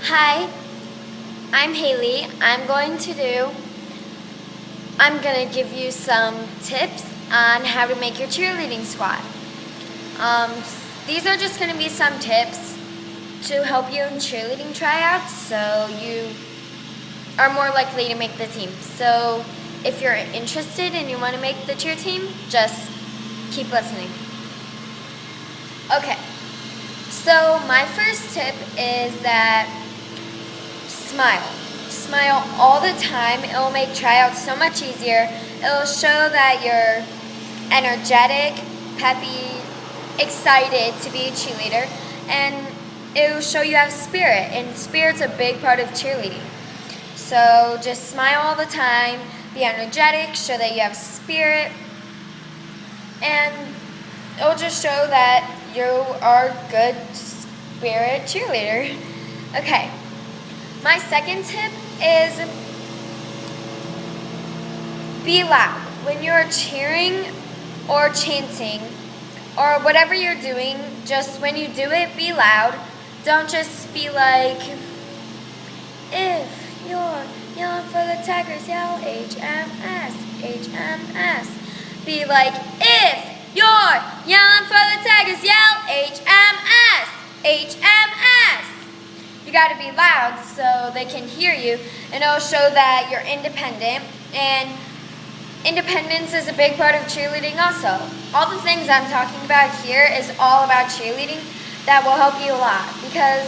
Hi, I'm Haley. I'm going to give you some tips on how to make your cheerleading squad. These are just going to be some tips to help you in cheerleading tryouts so you are more likely to make the team. So if you're interested and you want to make the cheer team, just keep listening. Okay, so my first tip is that smile. Smile all the time. It will make tryouts so much easier. It will show that you're energetic, peppy, excited to be a cheerleader, and it will show you have spirit, and spirit's a big part of cheerleading. So just smile all the time, be energetic, show that you have spirit, and it will just show that you are a good spirit cheerleader. Okay. My second tip is be loud. When you're cheering or chanting or whatever you're doing, just when you do it, be loud. Don't just be like, if you're yelling for the Tigers, yell HMS, HMS. Be like, if you're yelling for the Tigers, yell HMS, HMS. You got to be loud so they can hear you, and it'll show that you're independent, and independence is a big part of cheerleading also. All the things I'm talking about here is all about cheerleading that will help you a lot, because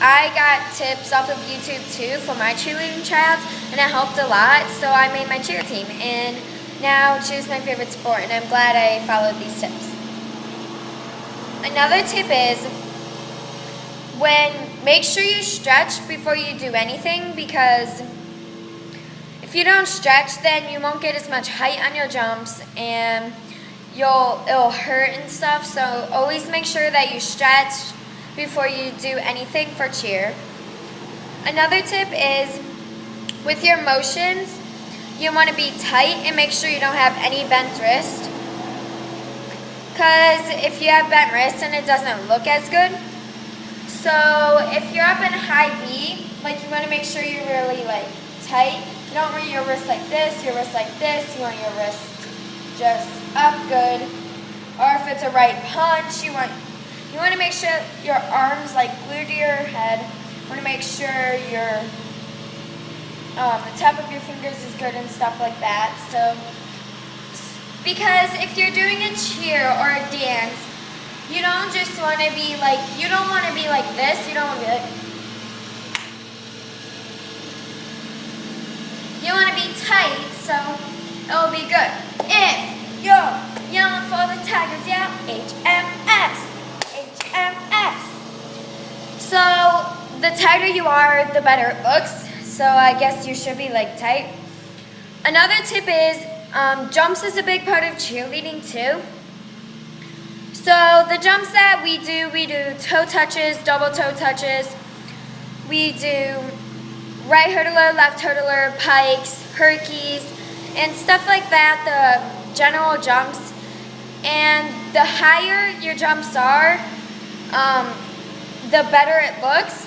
I got tips off of YouTube too for my cheerleading tryouts, and it helped a lot, so I made my cheer team, and now cheer's my favorite sport, and I'm glad I followed these tips. Another tip is make sure you stretch before you do anything, because if you don't stretch, then you won't get as much height on your jumps, and it'll hurt and stuff. So always make sure that you stretch before you do anything for cheer. Another tip is with your motions, you want to be tight and make sure you don't have any bent wrist, because if you have bent wrist, then it doesn't look as good. So if you're up in a high V, you want to make sure you're really tight. You don't want your wrist like this, your wrist like this. You want your wrist just up good. Or if it's a right punch, you want to make sure your arms glued to your head. You want to make sure the top of your fingers is good and stuff like that. So because if you're doing a cheer or a dance, you don't just want to be you don't want to be like this, you don't want to be like, you want to be tight, so it'll be good. If you're yelling for the Tigers, yell HMS, HMS. So the tighter you are, the better it looks, so I guess you should be tight. Another tip is jumps is a big part of cheerleading too. So the jumps that we do toe touches, double toe touches. We do right hurdler, left hurdler, pikes, herkies, and stuff like that, the general jumps. And the higher your jumps are, the better it looks.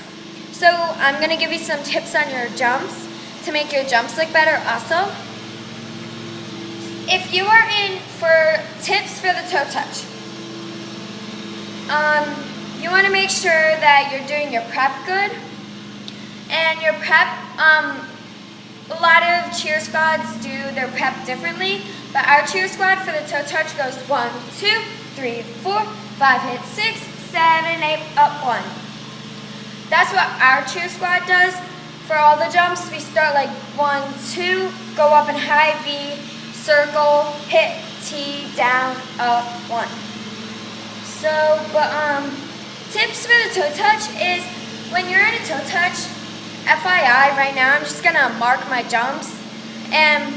So I'm going to give you some tips on your jumps to make your jumps look better also. If you are in for tips for the toe touch, you want to make sure that you're doing your prep good. And your prep, a lot of cheer squads do their prep differently, but our cheer squad for the toe touch goes 1, 2, 3, 4, 5, hit 6, 7, 8, up 1. That's what our cheer squad does. For all the jumps, we start 1, 2, go up in high V, circle, hit T, down, up, 1. So, tips for the toe touch is when you're in a toe touch, FYI, right now I'm just going to mark my jumps. And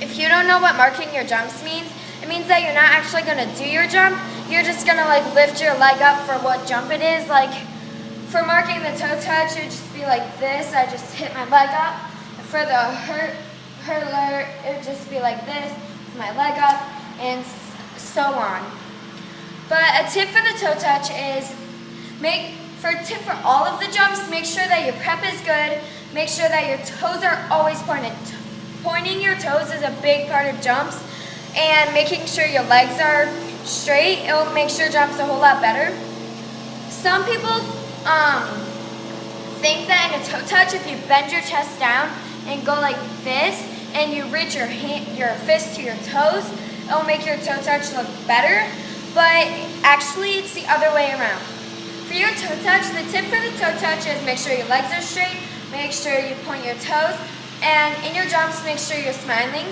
if you don't know what marking your jumps means, it means that you're not actually going to do your jump. You're just going to lift your leg up for what jump it is. For marking the toe touch, it would just be like this. I just hit my leg up. For the hurdler, it would just be like this, with my leg up, and so on. But a tip for the toe touch is For a tip for all of the jumps, make sure that your prep is good. Make sure that your toes are always pointed. Pointing your toes is a big part of jumps, and making sure your legs are straight, it will make your jumps a whole lot better. Some people think that in a toe touch, if you bend your chest down and go like this, and you reach your fist to your toes, it will make your toe touch look better, but actually it's the other way around. For your toe touch, the tip for the toe touch is make sure your legs are straight, make sure you point your toes, and in your jumps, make sure you're smiling.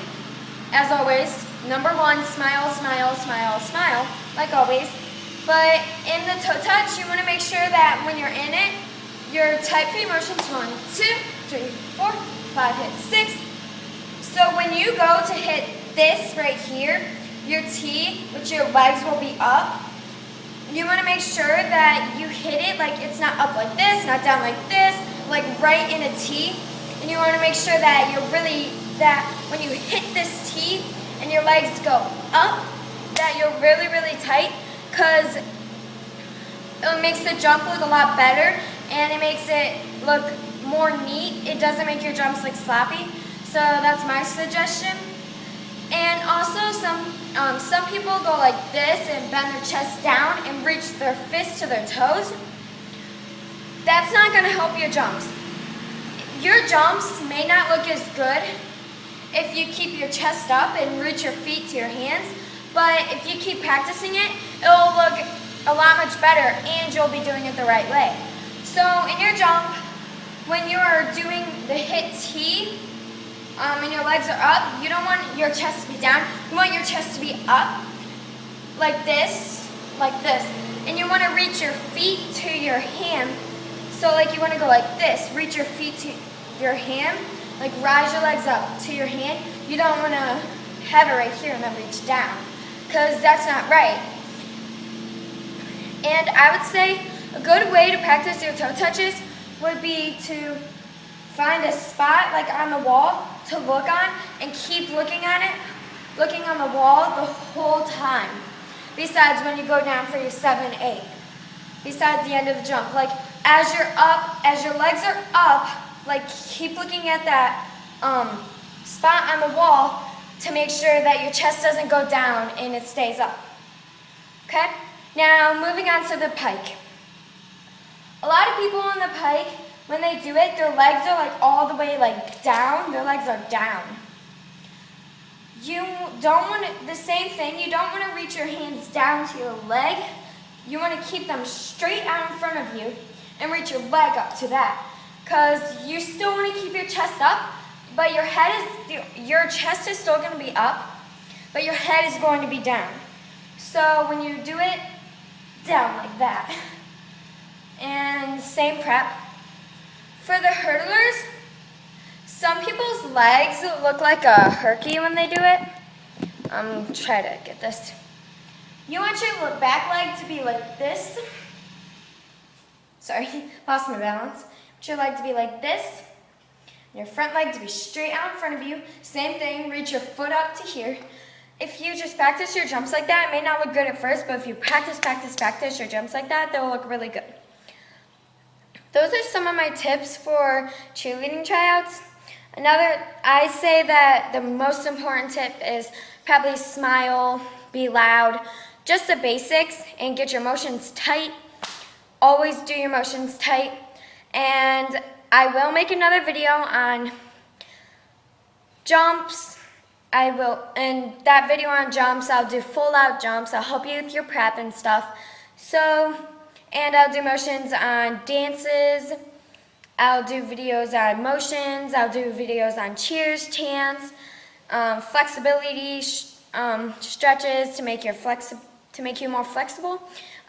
As always, number one, smile, smile, smile, smile, like always. But in the toe touch, you want to make sure that when you're in it, your tight free motions 1, 2, 3, 4, 5, hit 6. So when you go to hit this right here, your T, which your legs will be up, you want to make sure that you hit it like it's not up like this, not down like this, like right in a T. And you want to make sure that that when you hit this T and your legs go up, that you're really, really tight, because it makes the jump look a lot better and it makes it look more neat. It doesn't make your jumps look sloppy. So that's my suggestion. And also some people go like this and bend their chest down and reach their fists to their toes. That's not going to help your jumps. Your jumps may not look as good if you keep your chest up and reach your feet to your hands, but if you keep practicing it, it'll look a lot much better and you'll be doing it the right way. So in your jump, when you are doing the hit T, and your legs are up, you don't want your chest to be down. You want your chest to be up, like this, and you want to reach your feet to your hand. So like you want to go like this, reach your feet to your hand, like rise your legs up to your hand. You don't want to have it right here and then reach down, because that's not right. And I would say a good way to practice your toe touches would be to find a spot like on the wall to look on and keep looking on it, looking on the wall the whole time. Besides when you go down for your 7, 8. Besides the end of the jump. Like as you're up, as your legs are up, like keep looking at that spot on the wall to make sure that your chest doesn't go down and it stays up. Okay? Now moving on to the pike. A lot of people on the pike, when they do it, their legs are like all the way like down. Their legs are down. You don't want to, the same thing, you don't want to reach your hands down to your leg. You want to keep them straight out in front of you and reach your leg up to that. Because you still want to keep your chest up, but your chest is still going to be up, but your head is going to be down. So when you do it, down like that. And same prep. For the hurdlers, some people's legs look like a herky when they do it. Try to get this. You want your back leg to be like this. Sorry, lost my balance. Want your leg to be like this. And your front leg to be straight out in front of you. Same thing, reach your foot up to here. If you just practice your jumps like that, it may not look good at first, but if you practice your jumps like that, they'll look really good. Those are some of my tips for cheerleading tryouts. I say that the most important tip is probably smile, be loud, just the basics, and get your motions tight. Always do your motions tight. And I will make another video on jumps. In that video on jumps, I'll do full out jumps. I'll help you with your prep and stuff. And I'll do motions on dances, I'll do videos on motions, I'll do videos on cheers, chants, flexibility, stretches to make you more flexible.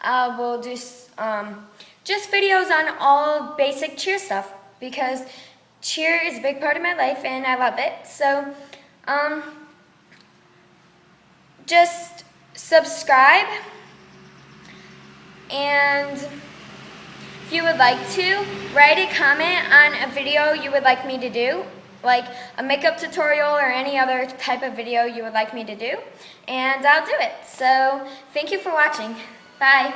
We'll do just videos on all basic cheer stuff, because cheer is a big part of my life and I love it. So just subscribe. And if you would like to, write a comment on a video you would like me to do, like a makeup tutorial or any other type of video you would like me to do, and I'll do it. So thank you for watching. Bye.